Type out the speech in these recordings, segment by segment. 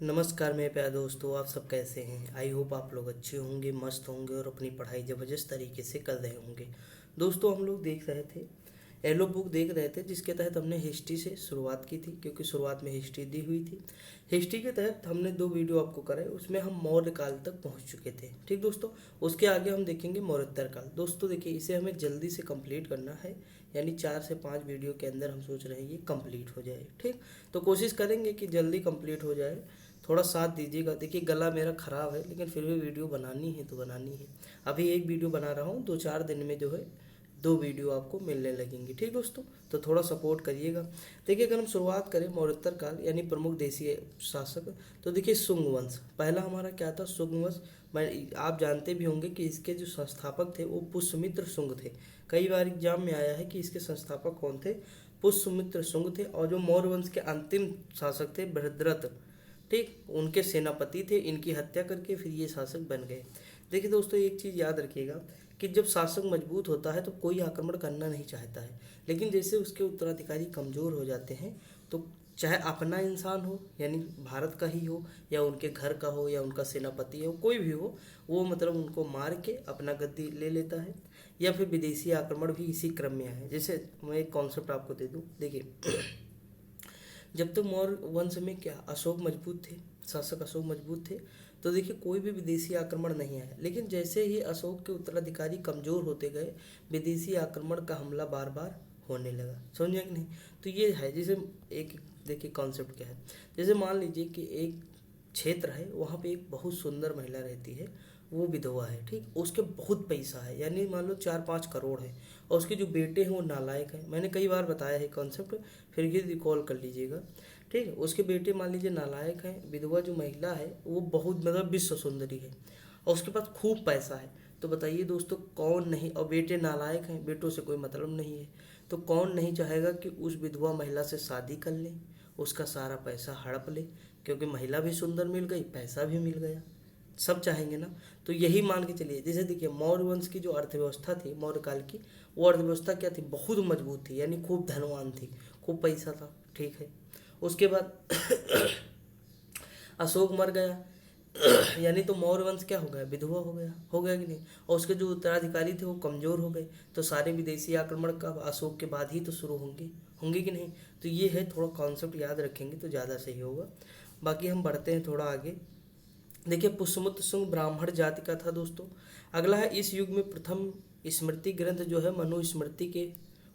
नमस्कार मेरे प्यारे दोस्तों, आप सब कैसे हैं। आई होप आप लोग अच्छे होंगे, मस्त होंगे और अपनी पढ़ाई ज़बरदस्त तरीके से कर रहे होंगे। दोस्तों, हम लोग देख रहे थे, एलो बुक देख रहे थे, जिसके तहत हमने हिस्ट्री से शुरुआत की थी, क्योंकि शुरुआत में हिस्ट्री दी हुई थी। हिस्ट्री के तहत हमने 2 वीडियो आपको कराए, उसमें हम मौर्य काल तक पहुंच चुके थे। ठीक दोस्तों, उसके आगे हम देखेंगे मौर्योत्तर काल। दोस्तों देखिए, इसे हमें जल्दी से कंप्लीट करना है, यानी 4 से 5 वीडियो के अंदर हम सोच रहे हैं ये कंप्लीट हो जाए। ठीक, तो कोशिश करेंगे कि जल्दी कंप्लीट हो जाए। थोड़ा साथ दीजिएगा। देखिए, गला मेरा ख़राब है, लेकिन फिर भी वीडियो बनानी है तो बनानी है। अभी एक वीडियो बना रहा हूँ, 2-4 दिन में जो है 2 वीडियो आपको मिलने लगेंगी। ठीक दोस्तों, तो थोड़ा सपोर्ट करिएगा। देखिए, अगर हम शुरुआत करें मौर्योत्तर काल यानी प्रमुख देशीय शासक, तो देखिए शुंग वंश पहला हमारा क्या था, शुंग वंश। मैं आप जानते भी होंगे कि इसके जो संस्थापक थे वो पुष्यमित्र शुंग थे। कई बार एग्जाम में आया है कि इसके संस्थापक कौन थे, पुष्यमित्र शुंग थे। और जो मौर्य वंश के अंतिम शासक थे बृहद्रथ, ठीक, उनके सेनापति थे। इनकी हत्या करके फिर ये शासक बन गए। देखिए दोस्तों, एक चीज़ याद रखिएगा कि जब शासक मजबूत होता है तो कोई आक्रमण करना नहीं चाहता है, लेकिन जैसे उसके उत्तराधिकारी कमज़ोर हो जाते हैं तो चाहे अपना इंसान हो, यानी भारत का ही हो, या उनके घर का हो, या उनका सेनापति हो, कोई भी हो, वो मतलब उनको मार के अपना गद्दी ले लेता है। या फिर विदेशी आक्रमण भी इसी क्रम में आए। जैसे मैं एक कॉन्सेप्ट आपको दे दूँ, देखिए जब तक मौर्य वंश में क्या अशोक मजबूत थे, शासक अशोक मजबूत थे, तो देखिए कोई भी विदेशी आक्रमण नहीं आया। लेकिन जैसे ही अशोक के उत्तराधिकारी कमजोर होते गए, विदेशी आक्रमण का हमला बार बार होने लगा। समझे कि नहीं। तो ये है, जैसे एक देखिए कॉन्सेप्ट क्या है। जैसे मान लीजिए कि एक क्षेत्र है, वहाँ पे एक बहुत सुंदर महिला रहती है, वो विधवा है। ठीक, उसके बहुत पैसा है, यानी मान लो 4-5 करोड़ है, और उसके जो बेटे हैं वो नालायक हैं। मैंने कई बार बताया है कॉन्सेप्ट, फिर भी रिकॉल कर लीजिएगा। ठीक है, उसके बेटे मान लीजिए नालायक हैं, विधवा जो महिला है वो बहुत मतलब विश्व सुंदरी है, और उसके पास खूब पैसा है। तो बताइए दोस्तों, कौन नहीं, और बेटे नालायक हैं, बेटों से कोई मतलब नहीं है, तो कौन नहीं चाहेगा कि उस विधवा महिला से शादी कर ले, उसका सारा पैसा हड़प ले, क्योंकि महिला भी सुंदर मिल गई, पैसा भी मिल गया। सब चाहेंगे ना। तो यही मान के चलिए, जैसे देखिए मौर्य वंश की जो अर्थव्यवस्था थी मौर्य काल की, वो अर्थव्यवस्था क्या थी, बहुत मजबूत थी, यानी खूब धनवान थी, खूब पैसा था। ठीक है, उसके बाद अशोक मर गया, यानी तो मौर्य वंश क्या हो गया, विधवा हो गया कि नहीं। और उसके जो उत्तराधिकारी थे वो कमजोर हो गए, तो सारे विदेशी आक्रमण का अशोक के बाद ही तो शुरू होंगे होंगे कि नहीं। तो ये है, थोड़ा कॉन्सेप्ट याद रखेंगे तो ज़्यादा सही होगा। बाकी हम बढ़ते हैं थोड़ा आगे। देखिए, पुष्यमित्र शुंग ब्राह्मण जाति का था दोस्तों। अगला है, इस युग में प्रथम स्मृति ग्रंथ जो है मनुस्मृति के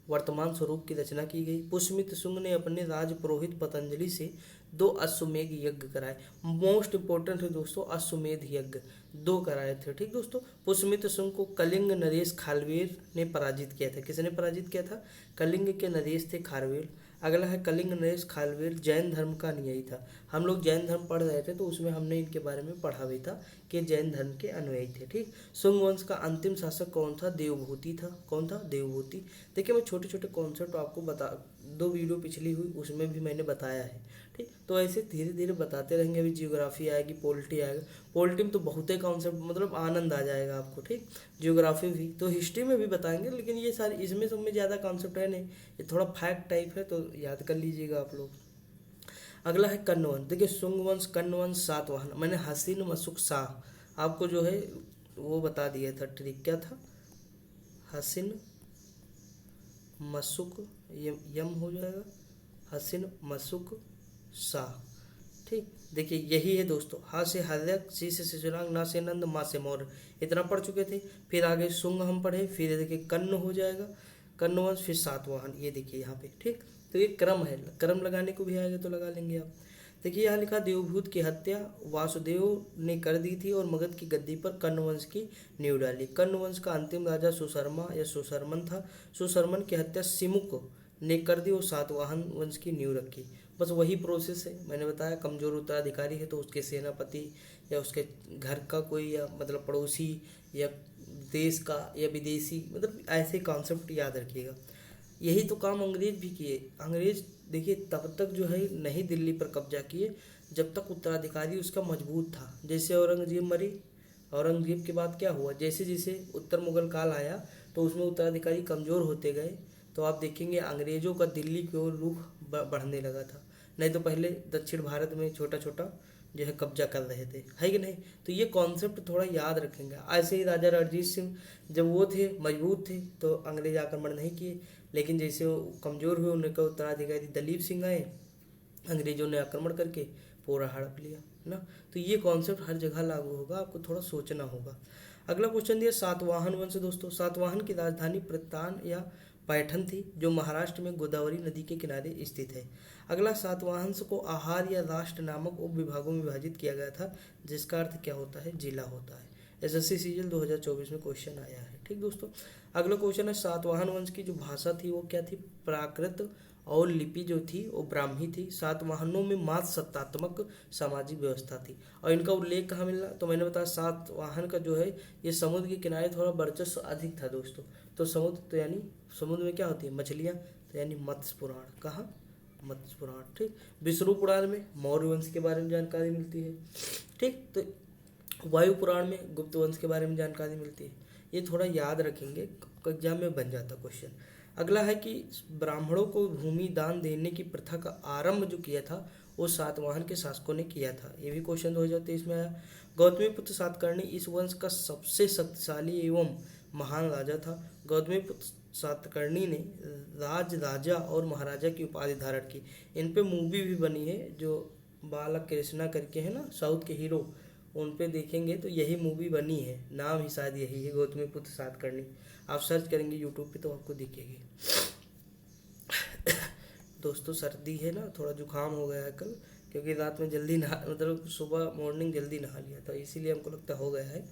वर्तमान स्वरूप की रचना की गई। पुष्यमित्र शुंग ने अपने राज पुरोहित पतंजलि से 2 अश्वमेध यज्ञ कराए। मोस्ट इंपॉर्टेंट है दोस्तों, अश्वमेध यज्ञ 2 कराए थे। ठीक दोस्तों, पुष्यमित्र शुंग को कलिंग नरेश खारवेल ने पराजित किया था। किसने पराजित किया था, कलिंग के नरेश थे खारवेल। अगला है, कलिंग नरेश खारवेल जैन धर्म का अनुयायी था। हम लोग जैन धर्म पढ़ रहे थे तो उसमें हमने इनके बारे में पढ़ा भी था कि जैन धर्म के अनुयायी थे। ठीक, शुंग वंश का अंतिम शासक कौन था, देवभूति था। कौन था, देवभूति। देखिए, मैं छोटे छोटे कॉन्सेप्ट आपको बता, 2 वीडियो पिछली हुई उसमें भी मैंने बताया है। ठीक, तो ऐसे धीरे धीरे बताते रहेंगे। अभी जियोग्राफी आएगी, पोलिटी आएगा। पोलिटी में तो बहुत ही कॉन्सेप्ट, मतलब आनंद आ जाएगा आपको। ठीक, जियोग्राफी भी तो हिस्ट्री में भी बताएंगे, लेकिन ये सारी इसमें सब में ज़्यादा कॉन्सेप्ट है नहीं, ये थोड़ा फैक्ट टाइप है, तो याद कर लीजिएगा आप लोग। अगला है कर्ण वंश। देखिए, शुंग वंश, कर्ण वंश, सातवाहन। मैंने हसीन मसुक शाह आपको जो है वो बता दिया था, ट्रिक क्या था, हसीन मसुक, यम हो जाएगा, हसीन मसुक शाह। ठीक, देखिए यही है दोस्तों। हा से हर्यक, सी से शिशुरांग, ना से नंद, माँ से मौर्य, इतना पढ़ चुके थे। फिर आगे शुंग हम पढ़े, फिर देखिए कर्ण हो जाएगा, कर्ण वंश, फिर सातवाहन। ये देखिए यहाँ पे। ठीक, तो ये क्रम है, क्रम लगाने को भी आएगा तो लगा लेंगे आप। देखिए यहाँ लिखा, देवभूत की हत्या वासुदेव ने कर दी थी और मगध की गद्दी पर कर्ण वंश की नींव डाली। कर्ण वंश का अंतिम राजा सुशर्मा या सुशर्मन था। सुशर्मन की हत्या सिमुक ने कर दी और सातवाहन वंश की नींव रखी। बस वही प्रोसेस है, मैंने बताया कमजोर उत्तराधिकारी है तो उसके सेनापति या उसके घर का कोई, या मतलब पड़ोसी, या देश का, या विदेशी, मतलब ऐसे कॉन्सेप्ट याद रखिएगा। यही तो काम अंग्रेज भी किए। अंग्रेज देखिए तब तक जो है नहीं दिल्ली पर कब्जा किए जब तक उत्तराधिकारी उसका मजबूत था। जैसे औरंगजेब मरी, औरंगजेब के बाद क्या हुआ, जैसे जैसे उत्तर मुगल काल आया तो उसमें उत्तराधिकारी कमज़ोर होते गए, तो आप देखेंगे अंग्रेज़ों का दिल्ली की ओर रुख बढ़ने लगा था। नहीं तो पहले दक्षिण भारत में छोटा छोटा जो है कब्जा कर रहे थे, है कि नहीं। तो ये कॉन्सेप्ट थोड़ा याद रखेंगे। ऐसे ही राजा रणजीत सिंह जब वो थे मजबूत थे तो अंग्रेज आक्रमण नहीं किए, लेकिन जैसे वो कमज़ोर हुए उनका उत्तराधिकारी दलीप सिंह आए, अंग्रेजों ने आक्रमण करके पूरा हड़प लिया ना। तो ये कॉन्सेप्ट हर जगह लागू होगा, आपको थोड़ा सोचना होगा। अगला क्वेश्चन दिया सातवाहन वंश। दोस्तों सातवाहन की राजधानी प्रतान या पैठन थी, जो महाराष्ट्र में गोदावरी नदी के किनारे स्थित है। अगला सातवाहन को आहार या राष्ट्र नामक उप विभागों में विभाजित किया गया था, जिसका अर्थ क्या होता है, जिला होता है। एसएससी सीजल 2024 में क्वेश्चन आया है। ठीक दोस्तों, अगला क्वेश्चन है सातवाहन वंश की जो भाषा थी वो क्या थी, प्राकृत, और लिपि जो थी वो ब्राह्मी थी। सातवाहनों में मात्र सत्तात्मक सामाजिक व्यवस्था थी। और इनका उल्लेख कहाँ मिल रहा, तो मैंने बताया सातवाहन का जो है ये समुद्र के किनारे थोड़ा वर्चस्व अधिक था दोस्तों। तो समुद्र तो यानी समुद्र में क्या होती है, मछलियाँ, तो यानी मत्स्य पुराण, कहाँ, मत्स्य पुराण। ठीक, विष्णु पुराण में मौर्य वंश के बारे में जानकारी मिलती है। ठीक, तो वायु पुराण में गुप्त वंश के बारे में जानकारी मिलती है। ये थोड़ा याद रखेंगे, एग्जाम में बन जाता क्वेश्चन। अगला है कि ब्राह्मणों को भूमि दान देने की प्रथा का आरंभ जो किया था वो सातवाहन के शासकों ने किया था। ये भी क्वेश्चन 2023 में आया। गौतमीपुत्र सातकर्णी इस वंश का सबसे शक्तिशाली एवं महान राजा था। गौतमीपुत्र सातकर्णी ने राजा और महाराजा की उपाधि धारण की। इन पे मूवी भी बनी है, जो बाला कृष्णा करके है ना, साउथ के हीरो, उन पे देखेंगे तो यही मूवी बनी है, नाम ही शायद यही है, गौतमीपुत्र सातकर्णी। आप सर्च करेंगे यूट्यूब पे तो आपको दिखेगी। दोस्तों सर्दी है ना, थोड़ा जुकाम हो गया है कल, क्योंकि रात में जल्दी नहा, मतलब सुबह मॉर्निंग जल्दी नहा लिया था, इसीलिए हमको लगता हो गया है,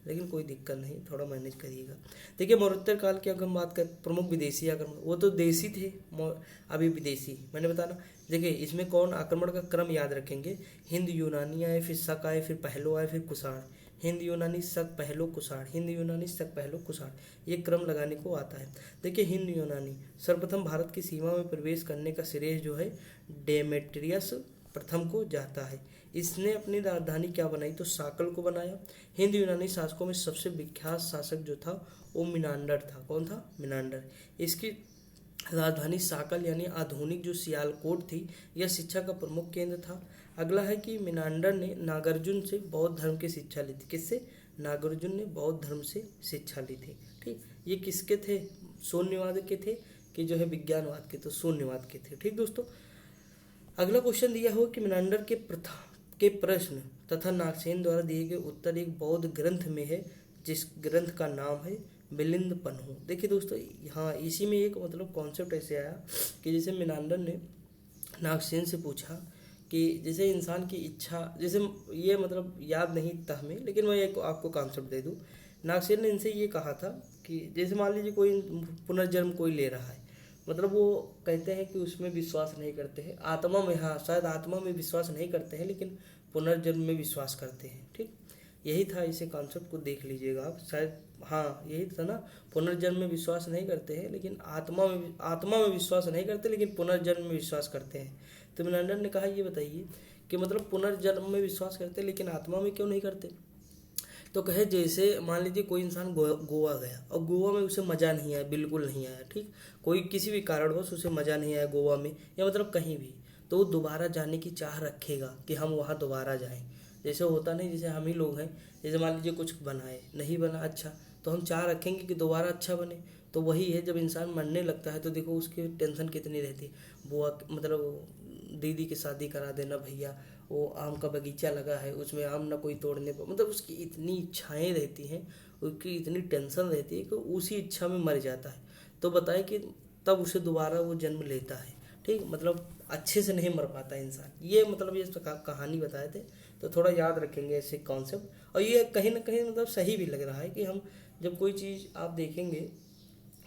लेकिन कोई दिक्कत नहीं, थोड़ा मैनेज करिएगा। देखिए मौर्योत्तर काल की अगर हम बात करें, प्रमुख विदेशी आक्रमण, वो तो देसी थे, अभी विदेशी मैंने बताना। देखिए इसमें कौन आक्रमण का क्रम याद रखेंगे, हिंद यूनानी आए, फिर शक आए, फिर पहलो आए, फिर कुषाण। हिंद यूनानी शक पहलो कुषाण, हिंद यूनानी शक पहलो कुषाण, ये क्रम लगाने को आता है। देखिए हिंद यूनानी सर्वप्रथम भारत की सीमा में प्रवेश करने का श्रेय जो है डेमेट्रियस प्रथम को जाता है। इसने अपनी राजधानी क्या बनाई, तो साकल को बनाया। हिंद यूनानी शासकों में सबसे विख्यात शासक जो था वो मिनांडर था। कौन था, मिनांडर। इसकी राजधानी साकल यानी आधुनिक जो सियालकोट थी, यह शिक्षा का प्रमुख केंद्र था। अगला है कि मिनांडर ने नागार्जुन से बौद्ध धर्म की शिक्षा ली थी। किससे, नागार्जुन ने बौद्ध धर्म से शिक्षा ली थी। ठीक, ये किसके थे, शून्यवाद के थे कि जो है विज्ञानवाद के, तो शून्यवाद के थे। ठीक दोस्तों, अगला क्वेश्चन दिया हो कि मिनांडर के प्रश्न तथा नागसेन द्वारा दिए गए उत्तर एक बौद्ध ग्रंथ में है, जिस ग्रंथ का नाम है मिलिंद पन्हु। देखिए दोस्तों, हाँ इसी में एक मतलब कॉन्सेप्ट ऐसे आया कि जैसे मिनांडर ने नागसेन से पूछा कि जैसे इंसान की इच्छा, जैसे ये मतलब याद नहीं था हमें, लेकिन मैं एक आपको कॉन्सेप्ट दे दूँ। नागसेन ने इनसे ये कहा था कि जैसे मान लीजिए कोई पुनर्जन्म कोई ले रहा है, मतलब वो कहते हैं कि उसमें विश्वास नहीं करते हैं, आत्मा में, हाँ शायद आत्मा में विश्वास नहीं करते हैं, लेकिन पुनर्जन्म में विश्वास करते हैं। ठीक, यही था, इसे कॉन्सेप्ट को देख लीजिएगा आप, शायद हाँ यही था ना, पुनर्जन्म में विश्वास नहीं करते हैं लेकिन आत्मा में विश्वास नहीं करते, लेकिन पुनर्जन्म में विश्वास करते हैं। तो मिनांडर ने कहा ये बताइए कि मतलब पुनर्जन्म में विश्वास करते लेकिन आत्मा में क्यों नहीं करते। तो कहे जैसे मान लीजिए कोई इंसान गोवा गया और गोवा में उसे मज़ा नहीं आया, बिल्कुल नहीं आया। ठीक, कोई किसी भी कारणवश उसे मज़ा नहीं आया गोवा में या मतलब कहीं भी, तो वो दोबारा जाने की चाह रखेगा कि हम वहाँ दोबारा जाएं। जैसे होता नहीं, जैसे हम ही लोग हैं, जैसे मान लीजिए कुछ बनाए नहीं बना अच्छा, तो हम चाह रखेंगे कि दोबारा अच्छा बने। तो वही है, जब इंसान मरने लगता है तो देखो उसकी टेंशन कितनी रहती है। बुआ मतलब दीदी की शादी करा देना भैया, वो आम का बगीचा लगा है उसमें आम ना कोई तोड़ने पर, मतलब उसकी इतनी इच्छाएं रहती हैं, उसकी इतनी टेंशन रहती है कि उसी इच्छा में मर जाता है। तो बताए कि तब उसे दोबारा वो जन्म लेता है। ठीक, मतलब अच्छे से नहीं मर पाता इंसान। ये मतलब ये कहानी बताए थे, तो थोड़ा याद रखेंगे ऐसे कॉन्सेप्ट। और ये कहीं ना कहीं मतलब सही भी लग रहा है कि हम जब कोई चीज़ आप देखेंगे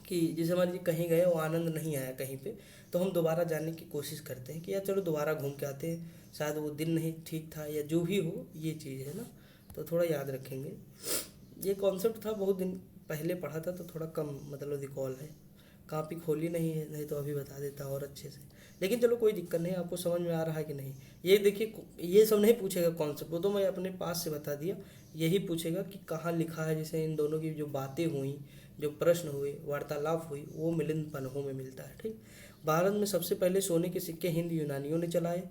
कि जैसे मान लीजिए कहीं गए वो आनंद नहीं आया कहीं पे, तो हम दोबारा जाने की कोशिश करते हैं कि यार चलो दोबारा घूम के आते हैं, शायद वो दिन नहीं ठीक था या जो भी हो, ये चीज़ है ना, तो थोड़ा याद रखेंगे। ये कॉन्सेप्ट था, बहुत दिन पहले पढ़ा था तो थोड़ा कम मतलब रिकॉल है, कॉपी खोली नहीं है, नहीं तो अभी बता देता और अच्छे से। लेकिन चलो कोई दिक्कत नहीं, आपको समझ में आ रहा है कि नहीं। ये देखिए ये सब नहीं पूछेगा कॉन्सेप्ट, वो तो मैं अपने पास से बता दिया। यही पूछेगा कि कहाँ लिखा है, जैसे इन दोनों की जो बातें हुई, जो प्रश्न हुए, वार्तालाप हुई, वो मिलिंद पन्हों में मिलता है। ठीक, भारत में सबसे पहले सोने के सिक्के हिंद यूनानियों ने चलाए।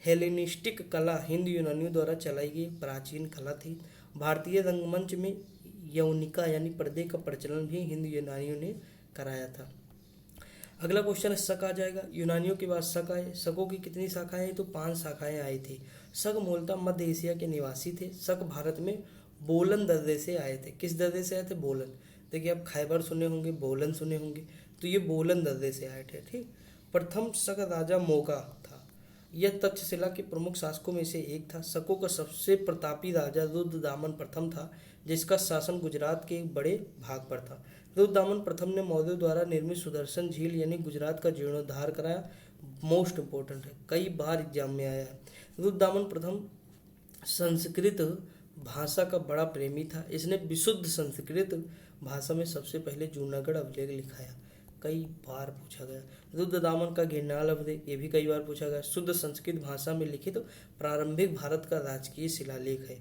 हेलेनिस्टिक कला हिंद यूनानियों द्वारा चलाई गई प्राचीन कला थी। भारतीय रंगमंच में यौनिका यानी पर्दे का प्रचलन भी हिंद यूनानियों ने कराया था। अगला क्वेश्चन है शक आ जाएगा। यूनानियों के बाद शक आए। शकों की कितनी शाखाएं आई? तो 5 शाखाएं आई थी। शक मूलतः मध्य एशिया के निवासी थे। शक भारत में बोलन दर्रे से आए थे। किस दर्रे से आए थे? बोलन। देखिए आप खैबर सुने होंगे, बोलन सुने होंगे, तो ये बोलन दर्रे से आए थे। ठीक। प्रथम शक राजा मोगा था। यह तक्षशिला के प्रमुख शासकों में से एक था। शकों का सबसे प्रतापी राजा रुद्रदामन प्रथम था, जिसका शासन गुजरात के एक बड़े भाग पर था। रुद्रदामन प्रथम ने मौर्यों द्वारा निर्मित सुदर्शन झील यानी गुजरात का जीर्णोद्धार कराया। मोस्ट इंपॉर्टेंट है, कई बार एग्जाम में आया है। रुद्रदामन प्रथम संस्कृत भाषा का बड़ा प्रेमी था। इसने विशुद्ध संस्कृत भाषा में सबसे पहले जूनागढ़ अभिलेख लिखाया। कई बार पूछा गया। रुद्रदामन का गिरनाल अभिलेख, ये भी कई बार पूछा गया। शुद्ध संस्कृत भाषा में लिखित प्रारंभिक भारत का राजकीय शिलालेख है।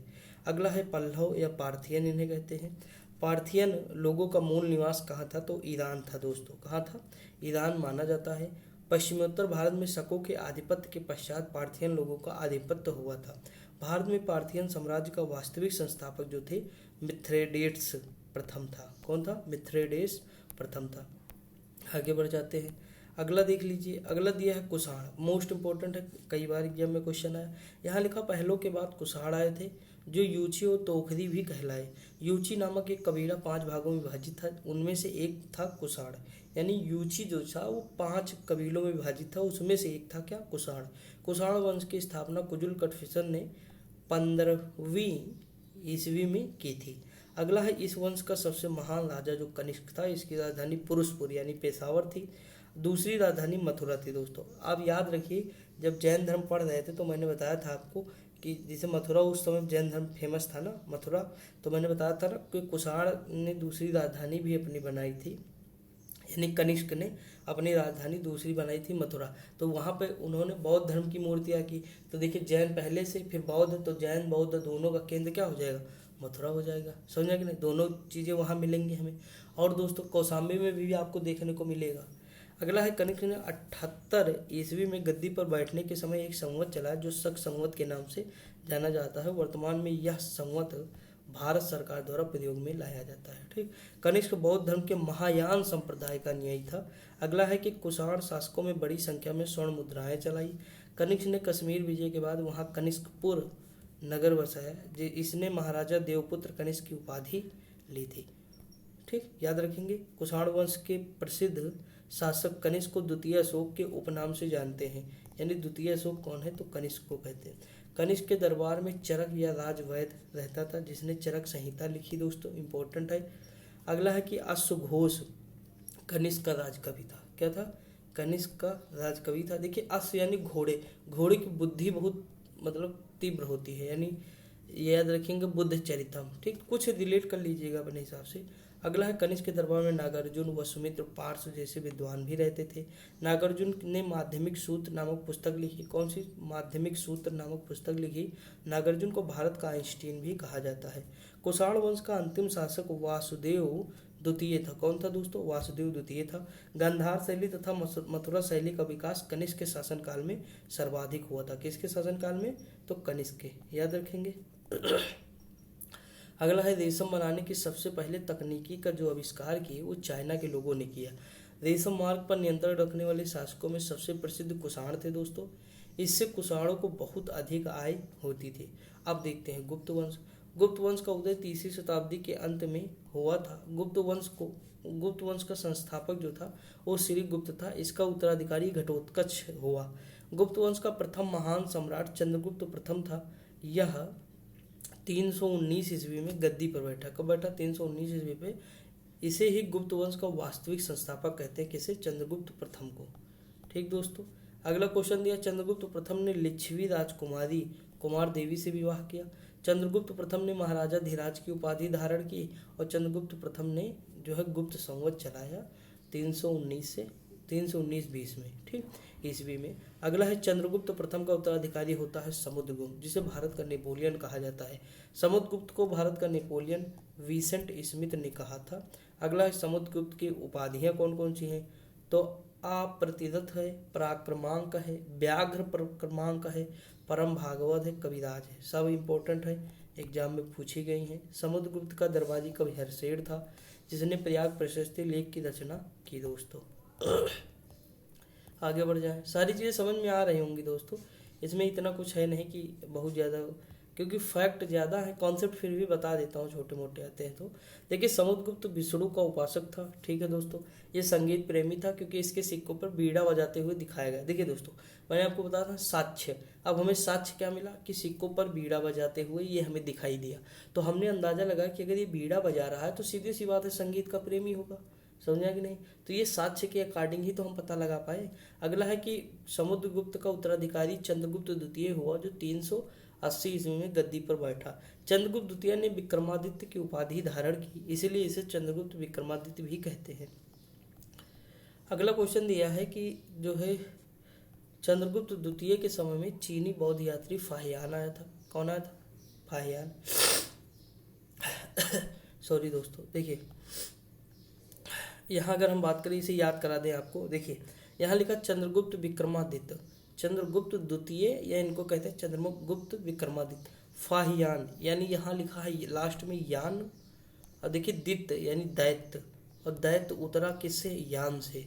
अगला है पल्लव या पार्थियन, इन्हें कहते हैं। पार्थियन लोगों का मूल निवास कहाँ था? तो ईरान था दोस्तों। कहाँ था? ईरान माना जाता है। पश्चिमोत्तर भारत में शकों के आधिपत्य के पश्चात पार्थियन लोगों का आधिपत्य हुआ था। भारत में पार्थियन साम्राज्य का वास्तविक संस्थापक जो थे मिथ्रेडेट्स प्रथम था। कौन था? मिथ्रेडेट्स प्रथम था। आगे बढ़ जाते हैं। अगला देख लीजिए। अगला दिया है कुषाण। मोस्ट इंपॉर्टेंट है, कई बार एग्जाम में क्वेश्चन आया। यहाँ लिखा पहलों के बाद कुषाण आए थे, जो यूची और तोखरी भी कहलाए। यूची नामक एक कबीला 5 भागों में विभाजित था, उनमें से एक था कुषाण। यानी यूची जो था वो 5 कबीलों में विभाजित था, उसमें से एक था क्या? कुषाण। कुषाण वंश की स्थापना कुजुल कटफिसन ने 15वीं ईस्वी में की थी। अगला है इस वंश का सबसे महान राजा जो कनिष्क था। इसकी राजधानी पुरुषपुर यानी पेशावर थी। दूसरी राजधानी मथुरा थी। दोस्तों आप याद रखिए, जब जैन धर्म पढ़ रहे थे तो मैंने बताया था आपको कि जैसे मथुरा उस समय जैन धर्म फेमस था ना, मथुरा, तो मैंने बताया था ना कि कुषाण ने दूसरी राजधानी भी अपनी बनाई थी, यानी कनिष्क ने अपनी राजधानी दूसरी बनाई थी मथुरा। तो वहाँ पे उन्होंने बौद्ध धर्म की मूर्तियाँ की। तो देखिए जैन पहले से, फिर बौद्ध, तो जैन बौद्ध दोनों का केंद्र क्या हो जाएगा? मथुरा हो जाएगा। समझा कि नहीं? दोनों चीज़ें वहाँ मिलेंगी हमें। और दोस्तों कौशाम्बी में भी आपको देखने को मिलेगा। अगला है कनिष्क ने 78 ईस्वी में गद्दी पर बैठने के समय एक संवत चला जो शक संवत के नाम से जाना जाता है। वर्तमान में यह संवत भारत सरकार द्वारा प्रयोग में लाया जाता है। ठीक। कनिष्क बौद्ध धर्म के महायान संप्रदाय का न्यायी था। अगला है कि कुषाण शासकों में बड़ी संख्या में स्वर्ण मुद्राएं चलाई। कनिष्क ने कश्मीर विजय के बाद वहां कनिष्कपुर नगर बसाया। इसने महाराजा देवपुत्र कनिष्क की उपाधि ली थी। ठीक, याद रखेंगे। कुषाण वंश के प्रसिद्ध शासक कनिष्क को द्वितीय अशोक के उपनाम से जानते हैं। यानी द्वितीय अशोक कौन है? तो कनिष्क को कहते हैं। कनिष्क के दरबार में चरक या राजवैद्य रहता था, जिसने चरक संहिता लिखी। दोस्तों इंपॉर्टेंट है। अगला है कि अश्वघोष कनिष्क का राजकवि था। क्या था? कनिष्क का राजकवि था। देखिए अश्व यानी घोड़े, घोड़े की बुद्धि बहुत मतलब तीव्र होती है, यानी याद रखेंगे बुद्ध चरितम। ठीक, कुछ रिलेट कर लीजिएगा अपने हिसाब से। अगला है कनिष्क के दरबार में नागार्जुन, वसुमित्र, पार्श जैसे विद्वान भी रहते थे। नागार्जुन ने माध्यमिक सूत्र नामक पुस्तक लिखी। कौन सी? माध्यमिक सूत्र नामक पुस्तक लिखी। नागार्जुन को भारत का आइंस्टीन भी कहा जाता है। कुषाण वंश का अंतिम शासक वासुदेव द्वितीय था। कौन था दोस्तों? वासुदेव द्वितीय था। गांधार शैली तथा मथुरा शैली का विकास कनिष्क के शासनकाल में सर्वाधिक हुआ था। किसके शासनकाल में? तो कनिष्क के। याद रखेंगे। अगला है रेशम बनाने की सबसे पहले तकनीकी का जो आविष्कार किए वो चाइना के लोगों ने किया। रेशम मार्ग पर नियंत्रण रखने वाले शासकों में सबसे प्रसिद्ध कुषाण थे दोस्तों। इससे कुषाणों को बहुत अधिक आय होती थी। अब देखते हैं गुप्त वंश। गुप्त वंश का उदय 3वीं शताब्दी के अंत में हुआ था। गुप्त वंश का संस्थापक जो था वो श्रीगुप्त था। इसका उत्तराधिकारी घटोत्कच हुआ। गुप्त वंश का प्रथम महान सम्राट चंद्रगुप्त प्रथम था। यह 319 ईस्वी में गद्दी पर बैठा। कब बैठा? 319 ईस्वी पे। इसे ही गुप्त वंश का वास्तविक संस्थापक कहते हैं। किसे? चंद्रगुप्त प्रथम को। ठीक दोस्तों। अगला क्वेश्चन दिया, चंद्रगुप्त प्रथम ने लिच्छवी राजकुमारी कुमार देवी से विवाह किया। चंद्रगुप्त प्रथम ने महाराजा धीराज की उपाधि धारण की और चंद्रगुप्त प्रथम ने जो है गुप्त संवत चलाया 319 से 319-20 में। ठीक, ईस्वी में। अगला है चंद्रगुप्त प्रथम का उत्तराधिकारी होता है समुद्रगुप्त, जिसे भारत का नेपोलियन कहा जाता है। समुद्रगुप्त को भारत का नेपोलियन विंसेंट स्मिथ ने कहा था। अगला है समुद्रगुप्त की उपाधियां कौन कौन सी हैं? तो अप्रतिरथ है, पराक्रमांक है, व्याघ्र पराक्रमांक है, परम भागवत है, कविराज है। सब इम्पोर्टेंट है, एग्जाम में पूछी गई हैं। समुद्रगुप्त का दरबारी कवि हर्षेर था, जिसने प्रयाग प्रशस्ति लेख की रचना की दोस्तों। आगे बढ़ जाए, सारी चीज़ें समझ में आ रही होंगी दोस्तों, इसमें इतना कुछ है नहीं कि बहुत ज़्यादा, क्योंकि फैक्ट ज़्यादा है, कॉन्सेप्ट फिर भी बता देता हूँ, छोटे मोटे आते हैं। तो देखिए, समुद्रगुप्त विष्णु का उपासक था, ठीक है दोस्तों। ये संगीत प्रेमी था, क्योंकि इसके सिक्कों पर बीड़ा बजाते हुए दिखाया गया। देखिए दोस्तों, मैंने आपको बताया था साक्ष्य, अब हमें साक्ष्य क्या मिला कि सिक्कों पर बीड़ा बजाते हुए ये हमें दिखाई दिया। तो हमने अंदाजा लगाया कि अगर ये बीड़ा बजा रहा है तो सीधी सी बात है संगीत का प्रेमी होगा। समझा कि नहीं? तो ये साक्ष्य के अकॉर्डिंग ही तो हम पता लगा पाए। अगला है कि समुद्रगुप्त का उत्तराधिकारी चंद्रगुप्त द्वितीय हुआ, जो 380 ईस्वी में गद्दी पर बैठा। चंद्रगुप्त द्वितीय ने विक्रमादित्य की उपाधि धारण की, इसीलिए इसे चंद्रगुप्त विक्रमादित्य भी कहते हैं। अगला क्वेश्चन दिया है कि जो है चंद्रगुप्त द्वितीय के समय में चीनी बौद्ध यात्री फाहियान आया था। कौन आया था? फाहियान। सॉरी दोस्तों, देखिए यहाँ अगर हम बात करें, इसे याद करा दें आपको। देखिए यहाँ लिखा चंद्रगुप्त विक्रमादित्य, चंद्रगुप्त द्वितीय, या इनको कहते हैं चंद्रगुप्त विक्रमादित्य। फाहियान यानी यहाँ लिखा है लास्ट में यान, और देखिए दित्य यानी दैत्य, और दैत्य उतरा किससे? यान से।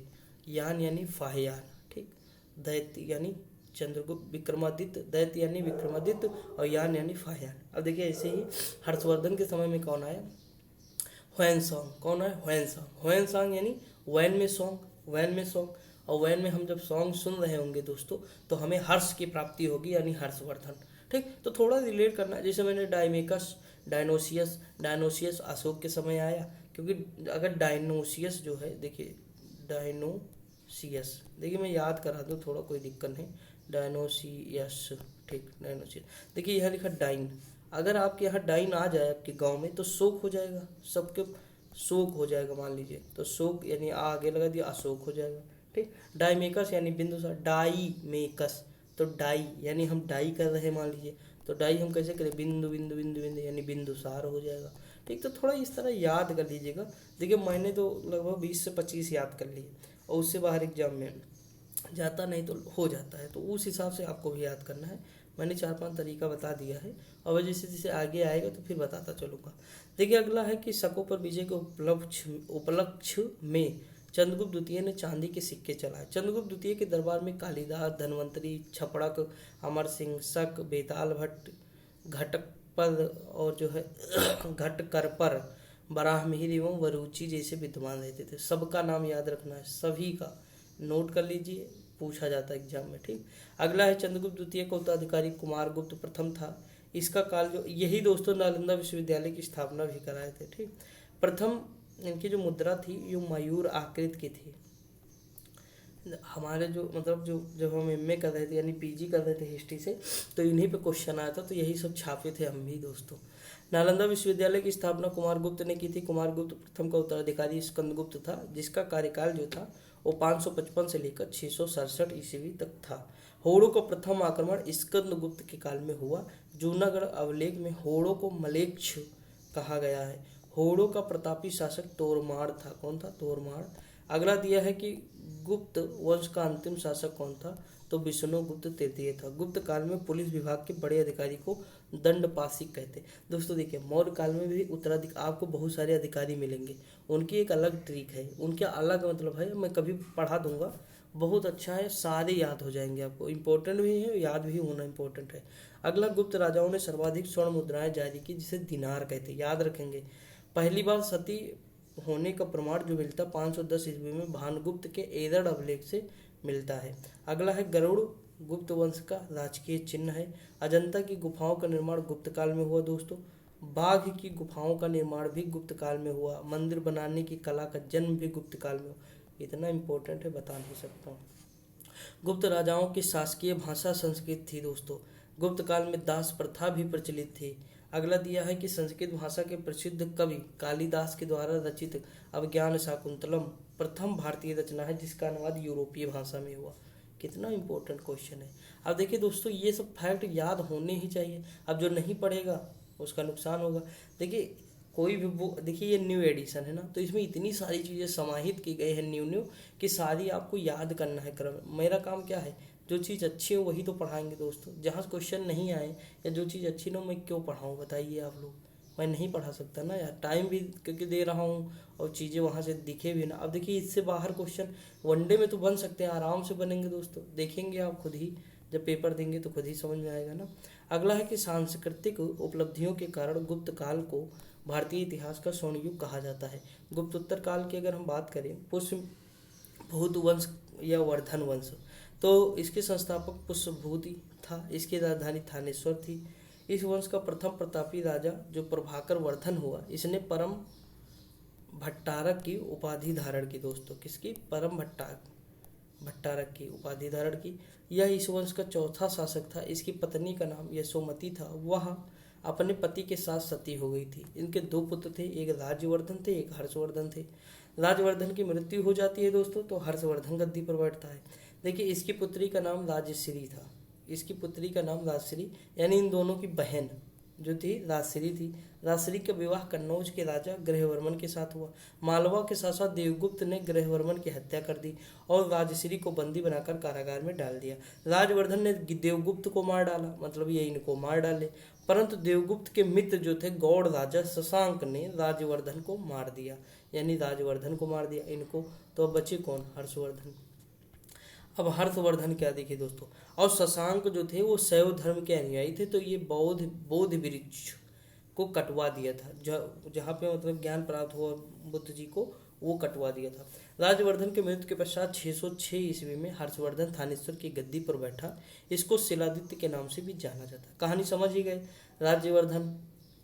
यान यानी फाहियान, ठीक। दैत्य यानी चंद्रगुप्त विक्रमादित्य, दैत्य यानी विक्रमादित्य, और यान यानी फाहियान। अब देखिए ऐसे ही हर्षवर्धन के समय में कौन आया? ह्वेनसांग। कौन है? ह्वेनसांग। ह्वेनसांग यानी वैन में सॉन्ग, वैन में सॉन्ग, और वैन में हम जब सॉन्ग सुन रहे होंगे दोस्तों, तो हमें हर्ष की प्राप्ति होगी, यानी हर्षवर्धन, ठीक। तो थोड़ा रिलेट करना है, जैसे मैंने डायमेकस, डायनोसियस, डायनोसियस अशोक के समय आया, क्योंकि अगर डायनोसियस जो है, देखिए डायनोसियस, देखिए मैं याद करा दूँ, थोड़ा कोई दिक्कत नहीं। डायनोसियस, ठीक, डायनोसियस। देखिए यहाँ लिखा डाइन, अगर आपके यहाँ डाइन आ जाए आपके गांव में तो शोक हो जाएगा, सबके शोक हो जाएगा, मान लीजिए। तो शोक यानी आगे लगा दिया, अशोक हो जाएगा, ठीक। डाईमेकस यानी बिंदुसार, डाई मेकस, तो डाई यानी हम डाई कर रहे हैं, मान लीजिए, तो डाई हम कैसे करें? बिंदु बिंदु बिंदु बिंदु, यानी बिंदुसार हो जाएगा, ठीक। तो थोड़ा इस तरह याद कर लीजिएगा। देखिए मैंने तो लगभग 20 से 25 याद कर लिए, और उससे बाहर एग्जाम में जाता नहीं तो हो जाता है, तो उस हिसाब से आपको भी याद करना है। मैंने 4-5 तरीका बता दिया है, और जैसे जैसे आगे आएगा तो फिर बताता चलूँगा। देखिए अगला है कि शकों पर विजय के उपलक्ष्य में चंद्रगुप्त द्वितीय ने चांदी के सिक्के चलाए। चंद्रगुप्त द्वितीय के दरबार में कालिदास, धन्वंतरी, छपड़क, अमर सिंह, शक, बेताल भट्ट, घटकपद, और जो है घटकरपर, बराहमिहिर एवं वरुचि जैसे विद्वान रहते थे। सबका नाम याद रखना है, सभी का नोट कर लीजिए, पूछा जाता है एग्जाम में, ठीक। अगला है चंद्रगुप्त द्वितीय का उत्तराधिकारी कुमारगुप्त प्रथम था। इसका काल जो यही दोस्तों नालंदा विश्वविद्यालय की स्थापना भी कराए थे, ठीक। प्रथम इनकी जो मुद्रा थी ये मयूर आकृत की थी। हमारे जो मतलब जो जब हम एमए कर रहे थे यानी पीजी कर रहे थे हिस्ट्री से, तो इन्हीं पे क्वेश्चन आया था, तो यही सब छापे थे हम भी दोस्तों। नालंदा विश्वविद्यालय की स्थापना कुमारगुप्त ने की थी। कुमारगुप्त प्रथम का उत्तराधिकारी स्कंदगुप्त था, जिसका कार्यकाल जो था वो 555 से लेकर 667 ईस्वी तक था। होड़ों का प्रथम आक्रमण स्कंदगुप्त के काल में हुआ। जूनागढ़ अवलेख में होड़ों को मलेच्छ कहा गया है। होड़ों का प्रतापी शासक तोरमाड़ था। कौन था? तोरमाड़। अगला दिया है कि गुप्त वंश का अंतिम शासक कौन था? तो विष्णुगुप्त तृतीय था। गुप्त काल में पुलिस विभाग के बड़े अधिकारी को दंडपाशिक कहते। दोस्तों देखिए, मौर्य काल में भी उत्तराधिकारी आपको बहुत सारे अधिकारी मिलेंगे, उनकी एक अलग ट्रिक है, उनके अलग मतलब है, मैं कभी पढ़ा दूंगा, बहुत अच्छा है, सारे याद हो जाएंगे आपको, इम्पोर्टेंट भी है, याद भी होना इम्पोर्टेंट है। अगला, गुप्त राजाओं ने सर्वाधिक स्वर्ण मुद्राएं जारी की, जिसे दिनार कहते, याद रखेंगे। पहली बार सती होने का प्रमाण जो मिलता 510 ईस्वी में भानुगुप्त के एदड़ अभिलेख से मिलता है। अगला है गरुड़, गुप्त वंश का राजकीय चिन्ह है। अजंता की गुफाओं का निर्माण गुप्त काल में हुआ दोस्तों। बाघ की गुफाओं का निर्माण भी गुप्त काल में हुआ। मंदिर बनाने की कला का जन्म भी गुप्त काल में हुआ। इतना इम्पोर्टेंट है, बता नहीं सकता हूँ। गुप्त राजाओं की शासकीय भाषा संस्कृत थी दोस्तों। गुप्त काल में दास प्रथा भी प्रचलित थी। अगला दिया है कि संस्कृत भाषा के प्रसिद्ध कवि कालिदास के द्वारा रचित अभिज्ञान शाकुंतलम प्रथम भारतीय रचना है, जिसका अनुवाद यूरोपीय भाषा में हुआ। कितना इंपॉर्टेंट क्वेश्चन है। अब देखिए दोस्तों, ये सब फैक्ट याद होने ही चाहिए। अब जो नहीं पढ़ेगा उसका नुकसान होगा। देखिए कोई भी बुक देखिए, ये न्यू एडिशन है ना, तो इसमें इतनी सारी चीज़ें समाहित की गई है न्यू न्यू कि सारी आपको याद करना है क्रम। मेरा काम क्या है, जो चीज़ अच्छी हो वही तो पढ़ाएंगे दोस्तों। जहाँ क्वेश्चन नहीं आए या जो चीज़ अच्छी ना हो, मैं क्यों पढ़ाऊँ बताइए आप लोग। मैं नहीं पढ़ा सकता ना यार, टाइम भी क्योंकि दे रहा हूँ और चीज़ें वहाँ से दिखे भी ना। अब देखिए, इससे बाहर क्वेश्चन वनडे में तो बन सकते हैं, आराम से बनेंगे दोस्तों, देखेंगे आप खुद ही, जब पेपर देंगे तो खुद ही समझ में आएगा ना। अगला है कि सांस्कृतिक उपलब्धियों के कारण गुप्त काल को भारतीय इतिहास का स्वर्ण युग कहा जाता है। गुप्तोत्तर काल की अगर हम बात करें, पुष्यभूत वंश या वर्धन वंश, तो इसके संस्थापक पुष्यभूति था। इसकी राजधानी थानेश्वर थी। इस वंश का प्रथम प्रतापी राजा जो प्रभाकर वर्धन हुआ, इसने परम भट्टारक की उपाधि धारण की दोस्तों। किसकी? परम भट्टारक की उपाधि धारण की। यह इस वंश का चौथा शासक था। इसकी पत्नी का नाम यशोमती था। वह अपने पति के साथ सती हो गई थी। इनके दो पुत्र थे, एक राज्यवर्धन थे, एक हर्षवर्धन थे। राज्यवर्धन की मृत्यु हो जाती है दोस्तों, तो हर्षवर्धन गद्दी पर बैठता है। देखिए, इसकी पुत्री का नाम राजश्री था। इसकी पुत्री का नाम राजश्री, यानी इन दोनों की बहन जो थी राजश्री थी। राजश्री का विवाह कन्नौज के राजा ग्रहवर्मन के साथ हुआ। मालवा के साथ साथ देवगुप्त ने ग्रहवर्मन की हत्या कर दी और राजश्री को बंदी बनाकर कारागार में डाल दिया। राजवर्धन ने देवगुप्त को मार डाला, मतलब ये इनको मार डाले, परंतु देवगुप्त के मित्र जो थे गौड़ राजा शशांक ने राजवर्धन को मार दिया, यानी राजवर्धन को मार दिया इनको। तो अब बचे कौन? हर्षवर्धन। अब हर्षवर्धन क्या, देखिए दोस्तों, और शशांक जो थे वो शैव धर्म के अनुयायी थे, तो ये बौद्ध वृक्ष को कटवा दिया था। जहाँ पे मतलब ज्ञान प्राप्त हुआ बुद्ध जी को, वो कटवा दिया था। राजवर्धन के मृत्यु के पश्चात 606 ईस्वी में हर्षवर्धन थानेश्वर की गद्दी पर बैठा। इसको शिलादित्य के नाम से भी जाना जाता। कहानी समझ ही गए, राज्यवर्धन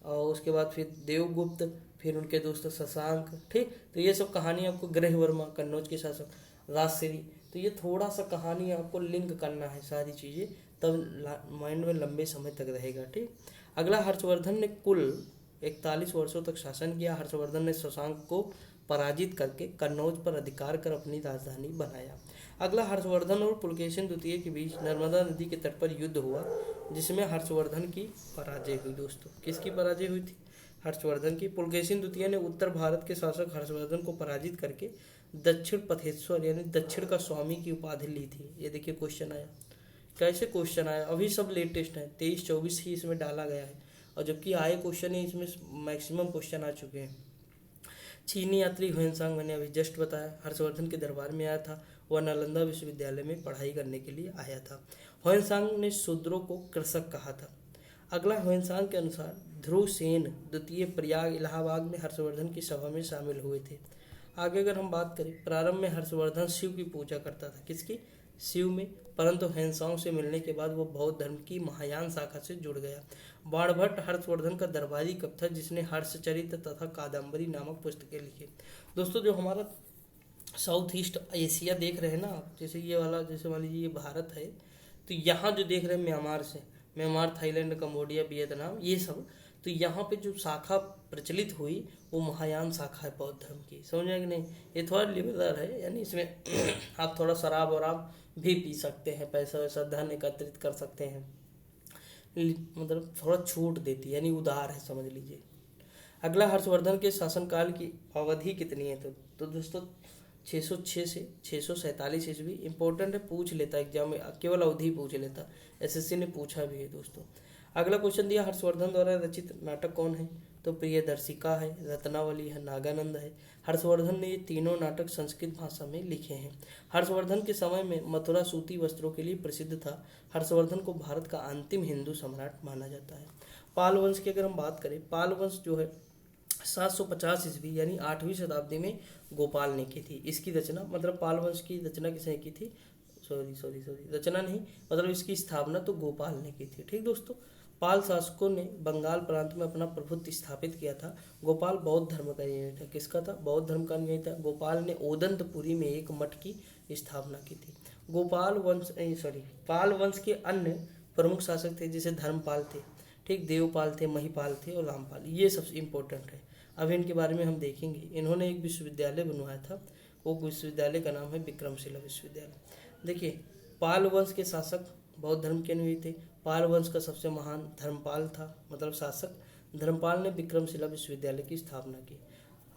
और उसके बाद फिर देवगुप्त, फिर उनके दोस्त शशांक, ठीक। तो ये सब कहानी आपको, ग्रहवर्मा कन्नौज के शासक, राजश्री, तो ये थोड़ा सा कहानी आपको लिंक करना है सारी चीज़ें, तब माइंड में लंबे समय तक रहेगा, ठीक। अगला, हर्षवर्धन ने कुल 41 वर्षों तक शासन किया। हर्षवर्धन ने शशांक को पराजित करके कन्नौज पर अधिकार कर अपनी राजधानी बनाया। अगला, हर्षवर्धन और पुलकेशिन द्वितीय के बीच नर्मदा नदी के तट पर युद्ध हुआ, जिसमें हर्षवर्धन की पराजय हुई दोस्तों। किसकी पराजय हुई थी? हर्षवर्धन की। पुलकेशिन द्वितीय ने उत्तर भारत के शासक हर्षवर्धन को पराजित करके दक्षिण पथेश्वर यानी दक्षिण का स्वामी की उपाधि ली थी। ये देखिए क्वेश्चन आया, कैसे क्वेश्चन आया, अभी सब लेटेस्ट है, 23-24 ही इसमें डाला गया है, और जबकि आए क्वेश्चन ही इसमें मैक्सिमम क्वेश्चन आ चुके हैं। चीनी यात्री ह्वेनसांग, मैंने अभी जस्ट बताया, हर्षवर्धन के दरबार में आया था। वह नालंदा विश्वविद्यालय में पढ़ाई करने के लिए आया था। ह्वेनसांग ने शूद्रों को कृषक कहा था। अगला, ह्वेनसांग के अनुसार ध्रुव सेन द्वितीय प्रयाग इलाहाबाद में हर्षवर्धन की सभा में शामिल हुए थे। आगे अगर हम बात करें, प्रारंभ में हर्षवर्धन शिव की पूजा करता था। किसकी? शिव में। परंतु ह्वेनसांग से मिलने के बाद वो बौद्ध धर्म की महायान शाखा से जुड़ गया। बाणभट्ट हर्षवर्धन का दरबारी कवि था, जिसने हर्षचरित तथा कादम्बरी नामक पुस्तकें लिखी। दोस्तों, जो हमारा साउथ ईस्ट एशिया देख रहे हैं ना आप, जैसे ये वाला, जैसे मान लीजिए ये भारत है, तो यहाँ जो देख रहे हैं म्यांमार, थाईलैंड, कंबोडिया, वियतनाम, ये सब, तो यहाँ पे जो शाखा प्रचलित हुई वो महायान शाखा है बौद्ध धर्म की। समझे कि नहीं? ये थोड़ा लिबरल है, यानी इसमें आप थोड़ा शराब वराब भी पी सकते हैं, पैसा वैसा धन एकत्रित कर सकते हैं, मतलब थोड़ा छूट देती है, यानी उदार है, समझ लीजिए। अगला, हर्षवर्धन के शासनकाल की अवधि कितनी है? तो दोस्तों 606 से 647 ईस्वी। इंपॉर्टेंट है, पूछ लेता एग्जाम में, केवल अवधि पूछ लेता, एसएससी ने पूछा भी है दोस्तों। अगला क्वेश्चन दिया, हर्षवर्धन द्वारा रचित नाटक कौन है? तो प्रियदर्शिका है, रत्नावली है, नागानंद है। हर्षवर्धन ने ये तीनों नाटक संस्कृत भाषा में लिखे हैं। हर्षवर्धन के समय में मथुरा सूती वस्त्रों के लिए प्रसिद्ध था। हर्षवर्धन को भारत का अंतिम हिंदू सम्राट माना जाता है। पाल वंश की अगर हम बात करें, पाल वंश जो है 750 ईस्वी यानी 8वीं शताब्दी में गोपाल ने की थी। इसकी रचना, मतलब पाल वंश की रचना किसने की थी? सॉरी, रचना नहीं, मतलब इसकी स्थापना तो गोपाल ने की थी, ठीक दोस्तों। पाल शासकों ने बंगाल प्रांत में अपना प्रभुत्व स्थापित किया था। गोपाल बौद्ध धर्म का अनुयायी था। किसका था? बौद्ध धर्म का अनुयायी था। गोपाल ने ओदंतपुरी में एक मठ की स्थापना की थी। पाल वंश के अन्य प्रमुख शासक थे, जैसे धर्मपाल थे, ठीक, देवपाल थे, महिपाल थे और रामपाल, ये सबसे इम्पोर्टेंट है। अब इनके बारे में हम देखेंगे। इन्होंने एक विश्वविद्यालय बनवाया था, वो विश्वविद्यालय का नाम है विक्रमशिला विश्वविद्यालय। देखिए, पाल वंश के शासक बौद्ध धर्म के अनुयायी थे। पाल वंश का सबसे महान धर्मपाल था, मतलब शासक धर्मपाल ने विक्रमशिला विश्वविद्यालय की स्थापना की।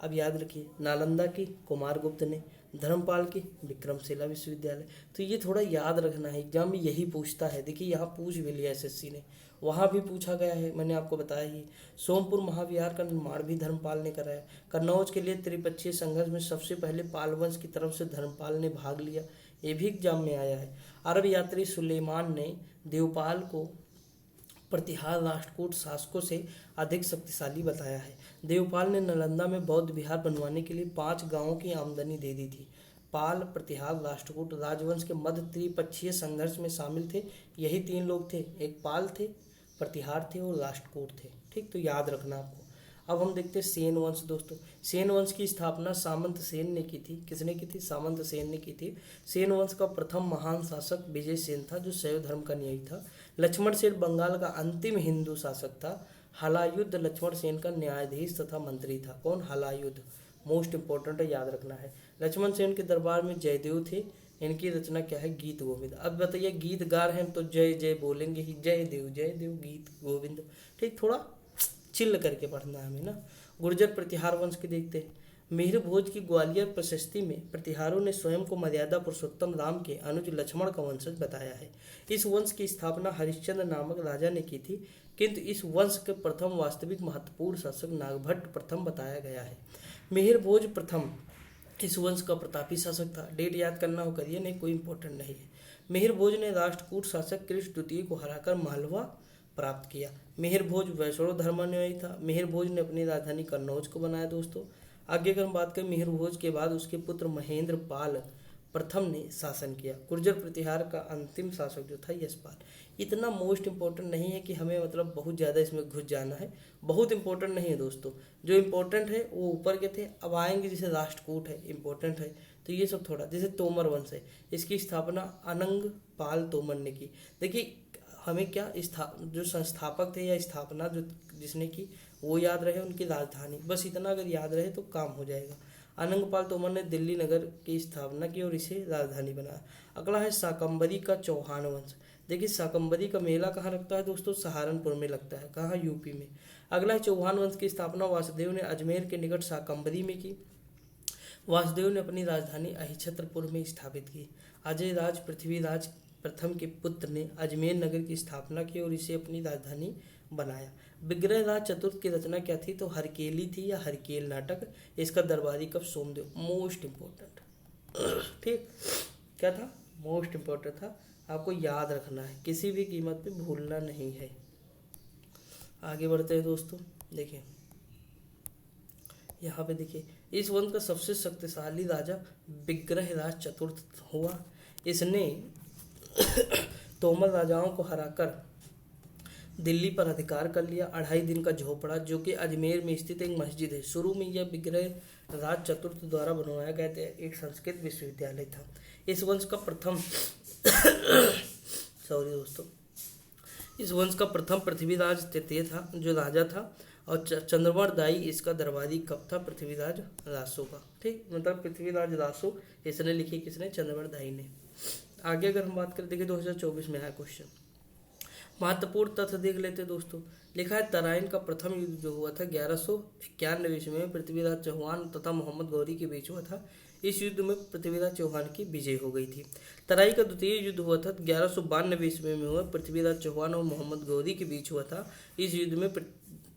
अब याद रखिए, नालंदा की कुमारगुप्त ने, धर्मपाल की विक्रमशिला विश्वविद्यालय। तो ये थोड़ा याद रखना है, एग्जाम में यही पूछता है। देखिए यहाँ पूछ भी लिया एसएससी ने, वहाँ भी पूछा गया है, मैंने आपको बताया ही। सोमपुर महाविहार का निर्माण भी धर्मपाल ने कराया। कन्नौज के लिए त्रिपक्षीय संघर्ष में सबसे पहले पाल वंश की तरफ से धर्मपाल ने भाग लिया, ये भी एग्जाम में आया है। अरब यात्री सुलेमान ने देवपाल को प्रतिहार राष्ट्रकूट शासकों से अधिक शक्तिशाली बताया है। देवपाल ने नालंदा में बौद्ध विहार बनवाने के लिए 5 गांवों की आमदनी दे दी थी। पाल, प्रतिहार, राष्ट्रकूट राजवंश के मध्य त्रिपक्षीय संघर्ष में शामिल थे। यही 3 लोग थे, एक पाल थे, प्रतिहार थे और राष्ट्रकूट थे। ठीक, तो याद रखना आपको। अब हम देखते हैं सेन वंश। दोस्तों, सेन वंश की स्थापना सामंत सेन ने की थी। किसने की थी? सामंत सेन ने की थी। सेन वंश का प्रथम महान शासक विजय सेन था, जो शैव धर्म का न्यायी था। लक्ष्मण सेन बंगाल का अंतिम हिंदू शासक था। हलायुद्ध लक्ष्मण सेन का न्यायाधीश तथा मंत्री था। कौन? हलायुद्ध, मोस्ट इंपॉर्टेंट है, याद रखना है। लक्ष्मण सेन के दरबार में जयदेव थे। इनकी रचना क्या है? गीत गोविंद। अब बताइए, गीतगार हैं तो जय जय बोलेंगे ही, जय देव गीत गोविंद। ठीक, थोड़ा चिल्ल करके पढ़ना है हमें ना। गुर्जर प्रतिहार वंश के देखते हैं। मिहिर भोज की ग्वालियर प्रशस्ति में प्रतिहारों ने स्वयं को मर्यादा पुरुषोत्तम राम के अनुज लक्ष्मण का वंशज बताया है। इस वंश की स्थापना हरिश्चंद्र नामक राजा ने की थी, किंतु इस वंश के प्रथम वास्तविक महत्वपूर्ण शासक नागभट्ट प्रथम बताया गया है। मिहिर भोज प्रथम इस वंश का प्रतापी शासक था। डेट याद करना हो करिए, नहीं कोई इंपॉर्टेंट नहीं है। मिहिर भोज ने राष्ट्रकूट शासक कृष्ण द्वितीय को हराकर मालवा प्राप्त किया। मिहिर भोज वैष्णव धर्मानुयायी था। मिहिर भोज ने अपनी राजधानी कन्नौज को बनाया। दोस्तों, आगे अगर हम बात करें, मिहिर भोज के बाद उसके पुत्र महेंद्र पाल प्रथम ने शासन किया। गुर्जर प्रतिहार का अंतिम शासक जो था यशपाल। इतना मोस्ट इंपॉर्टेंट नहीं है कि हमें मतलब बहुत ज़्यादा इसमें घुस जाना है, बहुत इंपॉर्टेंट नहीं है दोस्तों। जो इंपॉर्टेंट है वो ऊपर के थे, अब आएंगे जैसे राष्ट्रकूट है, इंपॉर्टेंट है, तो ये सब थोड़ा। जैसे तोमर वंश है, इसकी स्थापना अनंग पाल तोमर ने की। देखिए हमें क्या जो संस्थापक थे या स्थापना जो जिसने की वो याद रहे, उनकी राजधानी, बस इतना अगर याद रहे तो काम हो जाएगा। अनंगपाल तोमर ने दिल्ली नगर की स्थापना की और इसे राजधानी बनाया। अगला है शाकंभरी का चौहान वंश। देखिए शाकंभरी का मेला कहाँ लगता है दोस्तों? सहारनपुर में लगता है। कहाँ? यूपी में। अगला है चौहान वंश की स्थापना वासुदेव ने अजमेर के निकट शाकंभरी में की। वासुदेव ने अपनी राजधानी अहिछत्रपुर में स्थापित की। अजय राज पृथ्वीराज प्रथम के पुत्र ने अजमेर नगर की स्थापना की और इसे अपनी राजधानी बनाया। विग्रह राज चतुर्थ की रचना क्या थी? तो हरकेली थी या हरकेल नाटक। इसका दरबारी कवि सोमदेव। मोस्ट इंपॉर्टेंट, ठीक, क्या था? मोस्ट इंपॉर्टेंट था, आपको याद रखना है, किसी भी कीमत पे भूलना नहीं है। आगे बढ़ते हैं दोस्तों। देखिए यहाँ पे देखिए, इस वंश का सबसे शक्तिशाली राजा विग्रह राज चतुर्थ हुआ। इसने तोमर राजाओं को हराकर दिल्ली पर अधिकार कर लिया। 2.5 दिन का झोपड़ा, जो कि अजमेर में स्थित एक मस्जिद है। शुरू में यह विग्रह राज चतुर्थ द्वारा बनवाया गया था, एक संस्कृत विश्वविद्यालय था। इस वंश का प्रथम सॉरी दोस्तों, इस वंश का प्रथम पृथ्वीराज तृतीय था, जो राजा था, और चंद्रवर्ण दाई इसका दरबारी कब था? पृथ्वीराज रासो का। ठीक, मतलब पृथ्वीराज रासो इसने लिखी, किसने? चंद्रवर्ण दाई ने। आगे अगर हम बात करें, देखिए 2024 में आया क्वेश्चन, महत्वपूर्ण तथ्य देख लेते दोस्तों। लिखा है तराइन का प्रथम युद्ध जो हुआ था 1191 ईस्वी में पृथ्वीराज चौहान तथा मोहम्मद गौरी के बीच हुआ था। इस युद्ध में पृथ्वीराज चौहान की विजय हो गई थी। तराई का द्वितीय युद्ध हुआ था 1192 ईस्वी में हुआ, पृथ्वीराज चौहान और मोहम्मद गौरी के बीच हुआ था। इस युद्ध में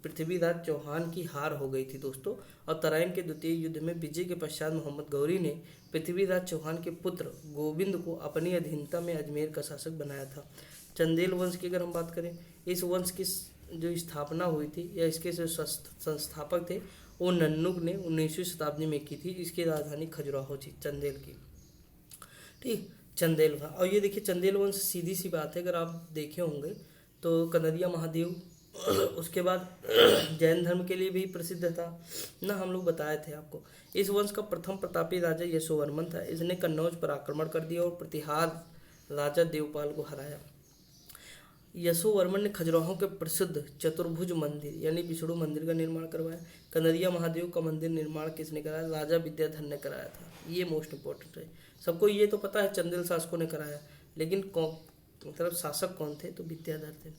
पृथ्वीराज चौहान की हार हो गई थी दोस्तों। और तराइन के द्वितीय युद्ध में विजय के पश्चात मोहम्मद गौरी ने पृथ्वीराज चौहान के पुत्र गोविंद को अपनी अधीनता में अजमेर का शासक बनाया था। चंदेल वंश की अगर हम बात करें, इस वंश की जो स्थापना हुई थी या इसके जो संस्थापक थे वो नन्नुक ने 19वीं शताब्दी में की थी। इसकी राजधानी खजुराहो थी, चंदेल की। ठीक, चंदेल वंश। और ये देखिए चंदेल वंश, सीधी सी बात है, अगर आप देखे होंगे तो कनरिया महादेव, उसके बाद जैन धर्म के लिए भी प्रसिद्ध था ना, हम लोग बताए थे आपको। इस वंश का प्रथम प्रतापी राजा यशोवर्मन था। इसने कन्नौज पर आक्रमण कर दिया और प्रतिहार राजा देवपाल को हराया। यशोवर्मन ने खजुराहो के प्रसिद्ध चतुर्भुज मंदिर यानी विष्णु मंदिर का निर्माण करवाया। कनरिया महादेव का मंदिर निर्माण किसने कराया? राजा विद्याधर ने कराया था। ये मोस्ट इंपॉर्टेंट है, सबको ये तो पता है चंदेल शासकों ने कराया, लेकिन मतलब शासक कौन थे? तो विद्याधर थे।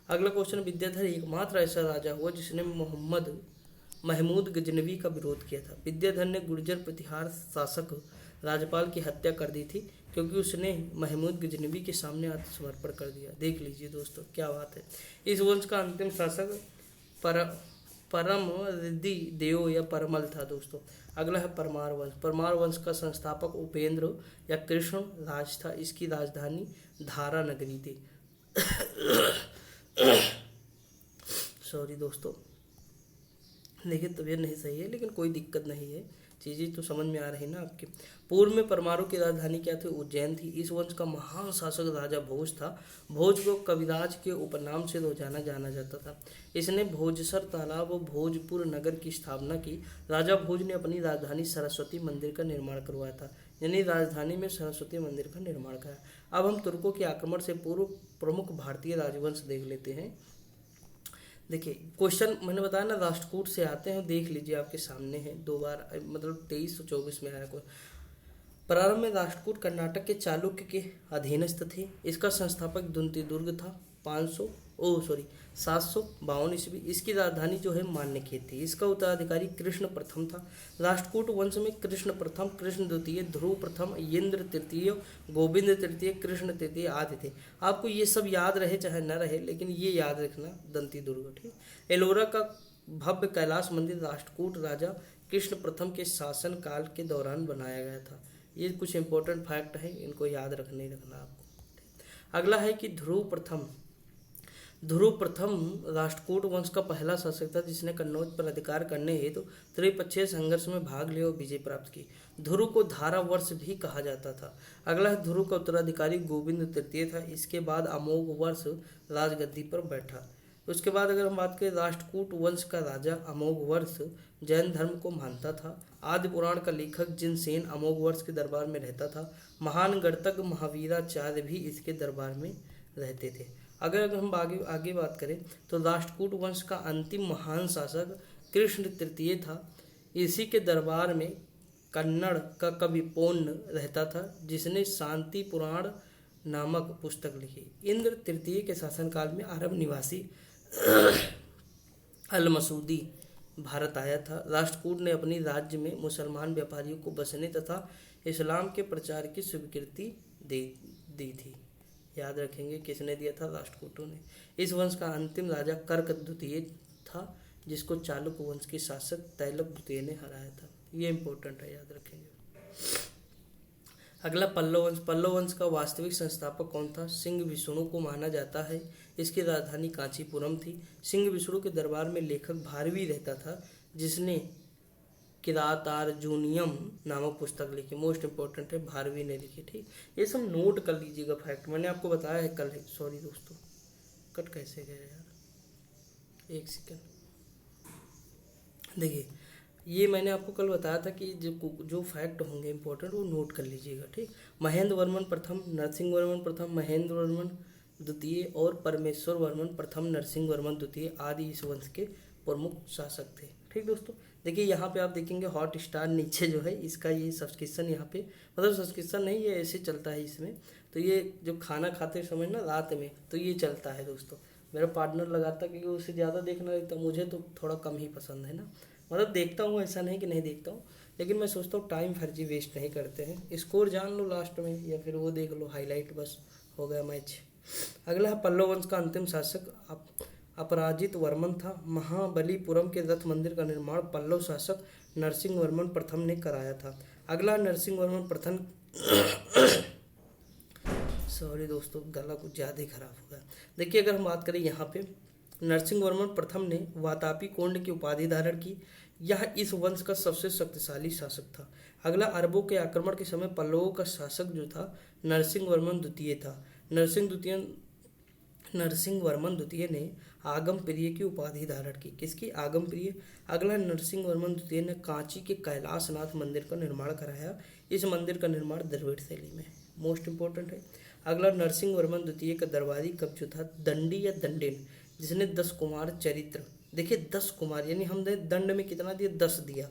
अगला क्वेश्चन, विद्याधर एकमात्र ऐसा राजा हुआ जिसने महमूद गजनवी का विरोध किया था। विद्याधर ने गुर्जर प्रतिहार शासक राजपाल की हत्या कर दी थी क्योंकि उसने महमूद गजनवी के सामने आत्मसमर्पण कर दिया। देख लीजिए दोस्तों क्या बात है। इस वंश का अंतिम शासक परम रिद्धि देव या परमल था दोस्तों। अगला है परमार वंश। परमार वंश का संस्थापक उपेंद्र या कृष्ण राज था। इसकी राजधानी धारा नगरी थी। सॉरी दोस्तों, देखिए तबीयत नहीं सही है लेकिन कोई दिक्कत नहीं है, चीज़ें तो समझ में आ रही ना आपके। पूर्व में परमाणु की राजधानी क्या थी? उज्जैन थी। इस वंश का महान शासक राजा भोज था। भोज को कविराज के उपनाम से रोजाना जाना जाता था। इसने भोजसर तालाब और भोजपुर नगर की स्थापना की। राजा भोज ने अपनी राजधानी सरस्वती मंदिर का निर्माण करवाया था, यानी राजधानी में सरस्वती मंदिर का निर्माण कराया। अब हम तुर्कों के आक्रमण से पूर्व प्रमुख भारतीय राजवंश देख लेते हैं। देखिए क्वेश्चन मैंने बताया ना राष्ट्रकूट से आते हैं, देख लीजिए आपके सामने है, 2 बार मतलब 23 और 24 में आया। कोई प्रारंभ में राष्ट्रकूट कर्नाटक के चालुक्य के अधीनस्थ थे। इसका संस्थापक दुंती दुर्ग था। 752 ईस्वी। इसकी राजधानी जो है मान्यखेत थी। इसका उत्तराधिकारी कृष्ण प्रथम था। राष्ट्रकूट वंश में कृष्ण प्रथम, कृष्ण द्वितीय, ध्रुव प्रथम, इंद्र तृतीय, गोविंद तृतीय, कृष्ण तृतीय आदि थे। आपको ये सब याद रहे चाहे न रहे, लेकिन ये याद रखना दंती दुर्ग। ठीक। एलोरा का भव्य कैलाश मंदिर राष्ट्रकूट राजा कृष्ण प्रथम के शासन काल के दौरान बनाया गया था। ये कुछ इंपॉर्टेंट फैक्ट है, इनको याद रखना आपको। अगला है कि ध्रुव प्रथम राष्ट्रकूट वंश का पहला शासक था जिसने कन्नौज पर अधिकार करने हेतु त्रिपक्षीय संघर्ष में भाग लिया और विजय प्राप्त की। ध्रुव को धारा वर्ष भी कहा जाता था। अगला है ध्रुव का उत्तराधिकारी गोविंद तृतीय था। इसके बाद अमोघ वर्ष राजगद्दी पर बैठा। उसके बाद अगर हम बात करें राष्ट्रकूट वंश का राजा अमोघ वर्ष जैन धर्म को मानता था। आदि पुराण का लेखक जिनसेन अमोघ वर्ष के दरबार में रहता था। महान गणतज्ञ महावीराचार्य भी इसके दरबार में रहते थे। अगर हम आगे बात करें तो राष्ट्रकूट वंश का अंतिम महान शासक कृष्ण तृतीय था। इसी के दरबार में कन्नड़ का कवि पोन्न रहता था जिसने शांति पुराण नामक पुस्तक लिखी। इंद्र तृतीय के शासनकाल में अरब निवासी अल मसूदी भारत आया था। राष्ट्रकूट ने अपनी राज्य में मुसलमान व्यापारियों को बसने तथा इस्लाम के प्रचार की स्वीकृति दी थी। याद रखेंगे किसने दिया था? राष्ट्रकूटों ने। इस वंश का अंतिम राजा कर्क द्वितीय था जिसको चालुक्य वंश के शासक तैलक द्वितीय ने हराया था। ये इंपॉर्टेंट है, याद रखेंगे। अगला पल्लव वंश। पल्लव वंश का वास्तविक संस्थापक कौन था? सिंह विष्णु को माना जाता है। इसकी राजधानी कांचीपुरम थी। सिंह विष्णु के दरबार में लेखक भारवी रहता था जिसने किरातार्जुनियम नामक पुस्तक लिखी। मोस्ट इंपॉर्टेंट है, भारवी ने लिखी। ठीक, ये सब नोट कर लीजिएगा फैक्ट, मैंने आपको बताया है कल। सॉरी दोस्तों, कट कैसे गया यार, एक सेकंड। देखिए ये मैंने आपको कल बताया था कि जो फैक्ट होंगे इंपॉर्टेंट वो नोट कर लीजिएगा। ठीक। महेंद्र वर्मन प्रथम, नरसिंह वर्मन प्रथम, महेंद्र वर्मन द्वितीय और परमेश्वर वर्मन प्रथम, नरसिंह वर्मन द्वितीय आदि इस वंश के प्रमुख शासक थे। ठीक दोस्तों, देखिए यहाँ पे आप देखेंगे हॉट स्टार नीचे जो है इसका ये सब्सक्रिप्शन यहाँ पे, मतलब सब्सक्रिप्शन नहीं, ये ऐसे चलता है इसमें। तो ये जो खाना खाते समय ना रात में तो ये चलता है दोस्तों। मेरा पार्टनर लगाता क्योंकि उसे ज़्यादा देखना रहता, मुझे तो थोड़ा कम ही पसंद है ना। मतलब देखता हूँ, ऐसा नहीं कि नहीं देखता हूँ, लेकिन मैं सोचता हूँ टाइम फर्जी वेस्ट नहीं करते हैं। स्कोर जान लो लास्ट में या फिर वो देख लो हाईलाइट, बस हो गया मैच। अगला है पल्लव वंश का अंतिम शासक अपराजित वर्मन था। महाबलीपुरम के रथ मंदिर का निर्माण पल्लव शासक नरसिंह वर्मन प्रथम ने कराया था। अगला नरसिंह वर्मन प्रथम सॉरी दोस्तों, गला कुछ ज़्यादा ही खराब हो गया। देखिए अगर हम बात करें यहाँ पे नरसिंह वर्मन प्रथम ने वातापी कोंड की उपाधि धारण की। यह इस वंश का सबसे शक्तिशाली शासक था। अगला अरबों के आक्रमण के समय पल्लवों का शासक जो था नरसिंह वर्मन द्वितीय था। नरसिंह वर्मन द्वितीय ने आगम प्रिय की उपाधि धारण की। किसकी? आगम प्रिय। अगला नरसिंह वर्मन द्वितीय ने कांची के कैलाशनाथ मंदिर का निर्माण कराया। इस मंदिर का निर्माण द्रविड़ शैली में, मोस्ट इंपॉर्टेंट है। अगला नरसिंह वर्मन द्वितीय का दरबारी कवि जो था दंडी या दंडेन, जिसने 10 कुमार चरित्र, देखिए 10 कुमार यानी हमने दंड में कितना दिया? 10 दिया।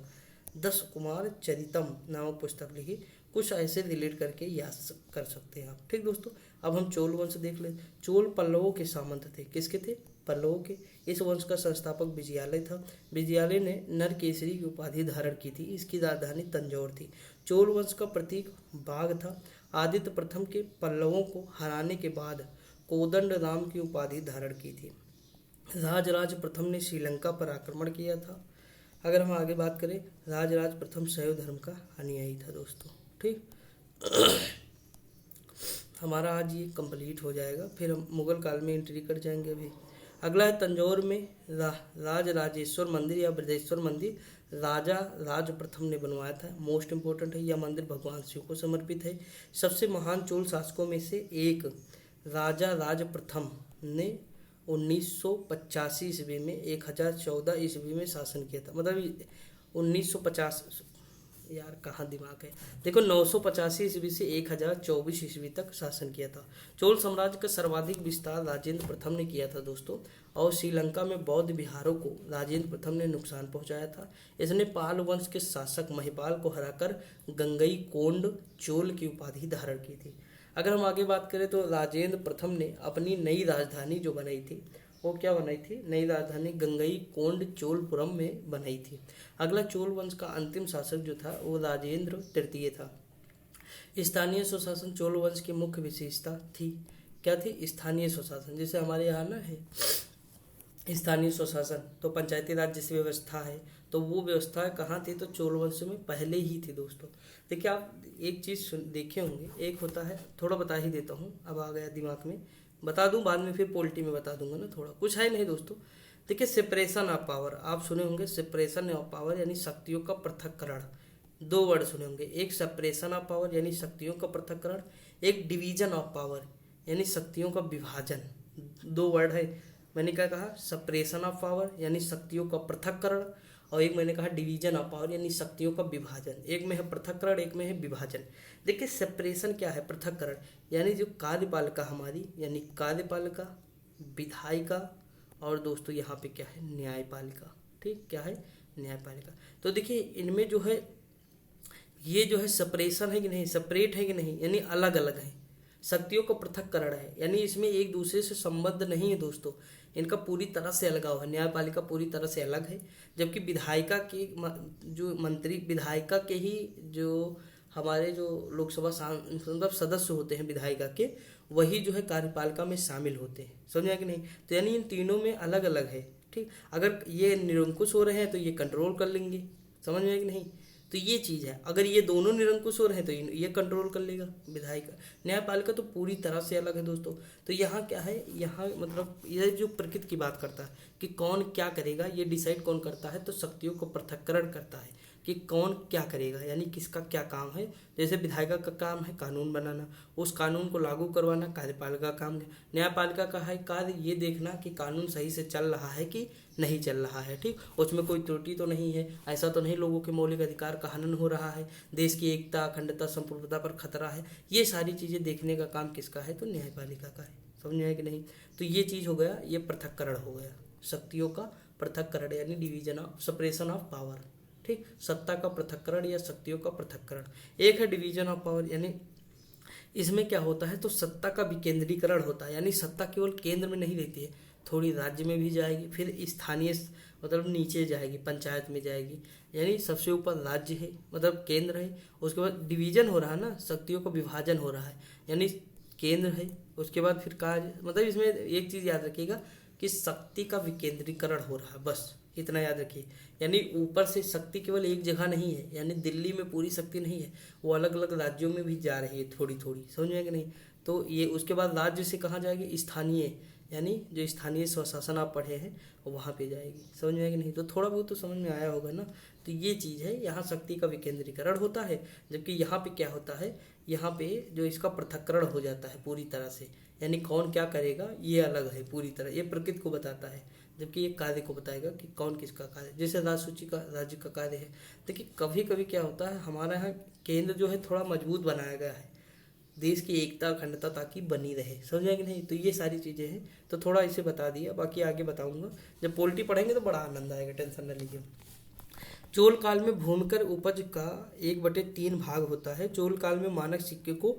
10 कुमार चरितम नामक पुस्तक लिखी। कुछ ऐसे रिलेट करके याद कर सकते हैं आप। ठीक दोस्तों, अब हम चोल वंश देख ले। चोल पल्लवों के सामंत थे। किसके थे? पल्लवों के। इस वंश का संस्थापक विजयालय था। विजयालय ने नरकेसरी की उपाधि धारण की थी। इसकी राजधानी तंजौर थी। चोल वंश का प्रतीक बाघ था। आदित्य प्रथम के पल्लवों को हराने के बाद कोदंड राम की उपाधि धारण की थी। राजराज प्रथम ने श्रीलंका पर आक्रमण किया था। अगर हम आगे बात करें, राजराज प्रथम शैव धर्म का अनुयायी था दोस्तों। ठीक हमारा आज ये कंप्लीट हो जाएगा, फिर हम मुगल काल में एंट्री कर जाएंगे। अभी अगला है तंजौर में राजराजेश्वर मंदिर या ब्रजेश्वर मंदिर। राजा राज प्रथम ने बनवाया था। मोस्ट इम्पोर्टेंट है, यह मंदिर भगवान शिव को समर्पित है। सबसे महान चोल शासकों में से एक राजा राज प्रथम ने 1985 ईस्वी में 1014 ईस्वी में शासन किया था। मतलब 1950, यार कहाँ दिमाग है, देखो 985 ईस्वी से 1024 ईस्वी तक शासन किया था। चोल साम्राज्य का सर्वाधिक विस्तार राजेंद्र प्रथम ने किया था दोस्तों। और श्रीलंका में बौद्ध विहारों को राजेंद्र प्रथम ने नुकसान पहुंचाया था। इसने पाल वंश के शासक महिपाल को हराकर गंगई कोंड चोल की उपाधि धारण की थी। अगर हम आगे बात करें तो राजेंद्र प्रथम ने अपनी नई राजधानी जो बनाई थी, वो क्या बनाई थी? नई राजधानी गंगई कोंड चोलपुरम में बनाई थी। अगला चोल वंश का अंतिम शासक जो था वो राजेंद्र तृतीय था। स्थानीय स्वशासन चोल वंश की मुख्य विशेषता थी। क्या थी? स्थानीय स्वशासन। जैसे हमारे यहाँ ना है स्थानीय स्वशासन, तो पंचायती राज जैसी व्यवस्था है, तो वो व्यवस्था कहाँ थी? तो चोल वंश में पहले ही थी दोस्तों। देखिए आप एक चीज़ देखे होंगे, एक होता है, थोड़ा बता ही देता हूँ, अब आ गया दिमाग में, बता दूं बाद में, फिर पॉलिटी में बता दूंगा ना, थोड़ा कुछ है नहीं दोस्तों। देखिए सेपरेशन ऑफ पावर, आप सुने होंगे सेपरेशन ऑफ पावर यानी शक्तियों का पृथक्करण। दो वर्ड सुने होंगे, एक सेपरेशन ऑफ पावर यानी शक्तियों का पृथक्करण, एक डिवीजन ऑफ पावर यानी शक्तियों का विभाजन। दो वर्ड है, मैंने क्या कहा? सेपरेशन ऑफ पावर यानी शक्तियों का पृथक्करण, और एक मैंने कहा डिवीजन ऑफ पावर यानी शक्तियों का विभाजन। एक में है पृथक्करण, एक में है विभाजन। देखिए सेपरेशन क्या है? पृथक्करण यानी जो कार्यपालिका हमारी, यानी कार्यपालिका, विधायिका, और दोस्तों यहाँ पे क्या है? न्यायपालिका। ठीक, क्या है? न्यायपालिका। तो देखिए इनमें जो है, ये जो है सेपरेशन है कि नहीं, सेपरेट है कि नहीं, यानी अलग अलग है। शक्तियों का पृथक्करण है यानी इसमें एक दूसरे से संबद्ध नहीं है दोस्तों, इनका पूरी तरह से अलगाव है। न्यायपालिका पूरी तरह से अलग है, जबकि विधायिका के जो मंत्री, विधायिका के ही जो हमारे जो लोकसभा मतलब सदस्य होते हैं विधायिका के, वही जो है कार्यपालिका में शामिल होते हैं। समझा कि नहीं? तो यानी इन तीनों में अलग अलग है। ठीक, अगर ये निरंकुश हो रहे हैं तो ये कंट्रोल कर लेंगे। समझ में कि नहीं? तो ये चीज़ है, अगर ये दोनों निरंकुश हो रहे हैं तो ये कंट्रोल कर लेगा विधायिका। न्यायपालिका तो पूरी तरह से अलग है दोस्तों। तो यहाँ क्या है? यहाँ मतलब ये जो प्रकृति की बात करता है कि कौन क्या करेगा, ये डिसाइड कौन करता है? तो शक्तियों को पृथक्करण करता है कि कौन क्या करेगा, यानी किसका क्या काम है। जैसे विधायिका का काम है कानून बनाना, उस कानून को लागू करवाना कार्यपालिका का काम है। न्यायपालिका का है कार्य ये देखना कि कानून सही से चल रहा है कि नहीं चल रहा है। ठीक, उसमें कोई त्रुटि तो नहीं है, ऐसा तो नहीं लोगों के मौलिक अधिकार का हनन हो रहा है, देश की एकता, अखंडता, संप्रभुता पर खतरा है। ये सारी चीज़ें देखने का काम किसका है? तो न्यायपालिका का है। समझ में आया कि नहीं? तो ये चीज़ हो गया, ये पृथक्करण हो गया, शक्तियों का पृथक्करण यानी division of separation of power. ठीक, सत्ता का पृथक्करण या शक्तियों का पृथक्करण। एक है डिवीजन ऑफ पावर, यानी इसमें क्या होता है? तो सत्ता का विकेंद्रीकरण होता है, यानी सत्ता केवल केंद्र में नहीं रहती है, थोड़ी राज्य में भी जाएगी, फिर स्थानीय मतलब नीचे जाएगी, पंचायत में जाएगी। यानी सबसे ऊपर राज्य है, मतलब केंद्र है, उसके बाद डिवीजन हो रहा है ना, शक्तियों का विभाजन हो रहा है, यानी केंद्र है, उसके बाद फिर कार्य। मतलब इसमें एक चीज़ याद रखिएगा कि शक्ति का विकेंद्रीकरण हो रहा है, बस इतना याद रखिए। यानी ऊपर से शक्ति केवल एक जगह नहीं है, यानी दिल्ली में पूरी शक्ति नहीं है, वो अलग अलग राज्यों में भी जा रही है थोड़ी थोड़ी। समझ में कि नहीं? तो ये उसके बाद राज्य से कहाँ जाएगी? स्थानीय, यानी जो स्थानीय स्वशासन आप पढ़े हैं वहाँ पे जाएगी। समझ में कि नहीं? तो थोड़ा बहुत तो समझ में आया होगा ना। तो ये चीज़ है, यहाँ शक्ति का विकेंद्रीकरण होता है, जबकि यहाँ पे क्या होता है? यहाँ पे जो इसका पृथक्करण हो जाता है पूरी तरह से, यानी कौन क्या करेगा ये अलग है पूरी तरह, ये प्रकृति को बताता है, जबकि ये कार्य को बताएगा कि कौन किसका कार्य। जैसे राजसूची का राज्य का कार्य है। देखिए कभी कभी क्या होता है, हमारा यहाँ केंद्र जो है थोड़ा मजबूत बनाया गया है, देश की एकता अखंडता ताकि बनी रहे। समझा कि नहीं? तो ये सारी चीज़ें हैं, तो थोड़ा इसे बता दिया, बाकी आगे बताऊंगा। जब पॉलिटी पढ़ेंगे तो बड़ा आनंद आएगा, टेंशन न लीजिए। चोल काल में भूमिकर उपज का 1/3 भाग होता है। चोल काल में मानक सिक्के को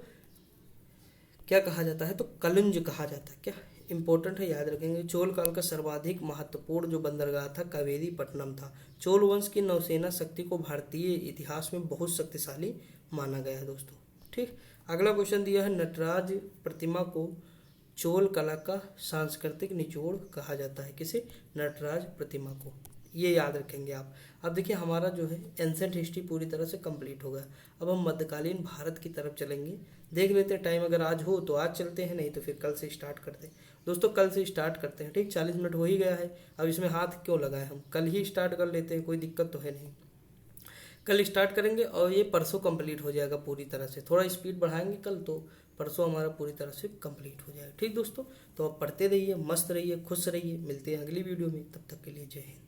क्या कहा जाता है, तो कलिंज कहा जाता है। क्या इंपॉर्टेंट है, याद रखेंगे। चोल काल का सर्वाधिक महत्वपूर्ण जो बंदरगाह था कावेरी पट्टनम था। चोल वंश की नौसेना शक्ति को भारतीय इतिहास में बहुत शक्तिशाली माना गया है दोस्तों। ठीक, अगला क्वेश्चन दिया है, नटराज प्रतिमा को चोल कला का सांस्कृतिक निचोड़ कहा जाता है। किसे? नटराज प्रतिमा को। ये याद रखेंगे आप। अब देखिए हमारा जो है एंसेंट हिस्ट्री पूरी तरह से कंप्लीट हो गया। अब हम मध्यकालीन भारत की तरफ चलेंगे। देख लेते हैं, टाइम अगर आज हो तो आज चलते हैं, नहीं तो फिर कल से स्टार्ट करते हैं। दोस्तों कल से स्टार्ट करते हैं। ठीक, 40 मिनट हो ही गया है। अब इसमें हाथ क्यों लगाए, हम कल ही स्टार्ट कर लेते हैं, कोई दिक्कत तो है नहीं। कल स्टार्ट करेंगे और ये परसों कंप्लीट हो जाएगा पूरी तरह से। थोड़ा स्पीड बढ़ाएंगे कल, तो परसों हमारा पूरी तरह से कंप्लीट हो जाएगा। ठीक दोस्तों, तो आप पढ़ते रहिए, मस्त रहिए, खुश रहिए। मिलते हैं अगली वीडियो में, तब तक के लिए जय हिंद।